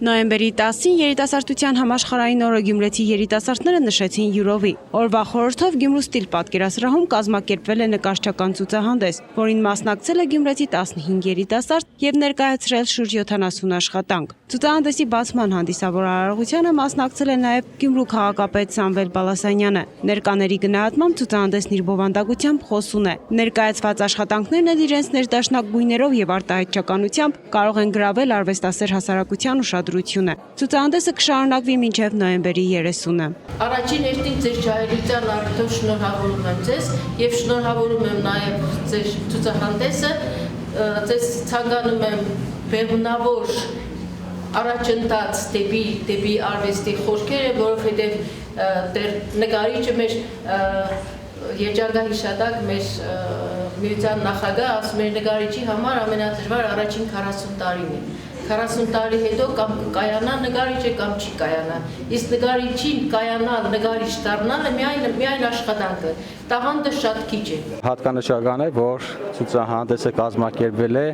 Նոյեմբերի 10-ին երիտասարդության համաշխարհային օրը գյումրեցի երիտասարդները նշեցին յուրովի։ Օրվա խորհրդով Գյումրու ստիլ պատկերասրահում կազմակերպվել է նկարչական ցուցահանդես, որին մասնակցել է գյումրեցի 15 երիտասարդ եւ ներկայացրել շուրջ 70 աշխատանք։ Ցուցահանդեսի բացման հանդիսավոր արարողությանը մասնակցել է նաեւ Գյումրու քաղաքապետ Սամվել Բալասանյանը։ Ներկաների գնահատմամբ ցուցահանդեսն իր բովանդակությամբ խոսուն է։ Ներկայացված աշխատանքներն էլ իրենց ներդաշնակ գույներով եւ արտահայտչականությամբ կարող են գրավել արվեստասեր հասարակության ուշադրությունը։ Ցուցահանդեսը կշարունակվի մինչև նոյեմբերի 30-ը։ Առաջին հերթին ձեր ջահելության առիթով շնորհավորում եմ ձեզ եւ շնորհավորում եմ նաեւ ձեր ցուցահանդեսը, ձեզ ցանկանում եմ բեղունավոր առաջընթաց դեպի արվեստի խորքերը, որովհետեւ նկարիչը մեր երջանկա հիշատակ մեր միության նախագահ ասում էր նկարիչի համար ամենադժվար առաջին 40 տարին է։ 40 տարի հետո կամ կայանա նկարիչը կամ չի կայանա։ Իսկ նկարիչին կայանալ, նկարիչ դառնալը միայն աշխատանքը, տաղանդը շատ քիչ է։ Հատկանշական է, որ ցուցահանդեսը կազմակերպվել է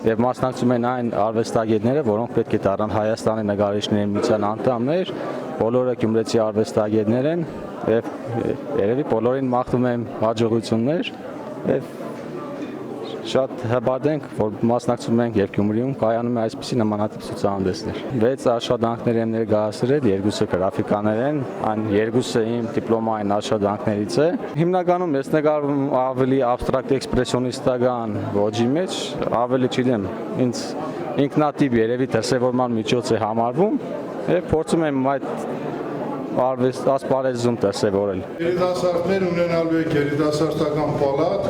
եւ մասնակցում են այն արվեստագետները, որոնք պետք է դառնան Հայաստանի նկարիչների միության անդամներ, բոլորը գյումրեցի արվեստագետներ են եւ երևի բոլորին մաղթում եմ հաջողություններ եւ շատ հպարտ ենք, որ մասնակցում ենք եւ Գյումրիում կայանում է այսպիսի նմանատիպ ցուցահանդեսներ։ 6 աշխատանքներ եմ ներկայացրել, 2-ը գրաֆիկաներ են, այն 2-ը իմ դիպլոմային աշխատանքներից է։ Հիմնականում ես նկարում ավելի աբստրակտ էքսպրեսիոնիստական ոճի մեջ, ավելի չգիտեմ, ինձ ինքնատիպ երևի դրսևորման միջոց է համարվում եւ փորձում եմ այդ արվեստ ասպարեզում դրսևորել։ Երիտասարդներ ունենալու է երիտասարդական պալատ,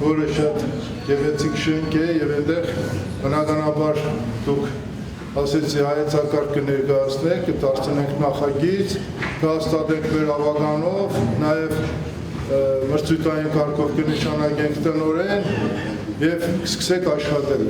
որը շատ գեղեցիկ շենք է եւ այնտեղ բնականաբար դուք ասեցի հայեցակարգ կներկայացնեք, կդարձնենք նախագիծ, կհաստատենք մեր ավականով, նաեւ մրցույթային կարգով կնշանակենք տնօրեն եւ սկսեք աշխատել։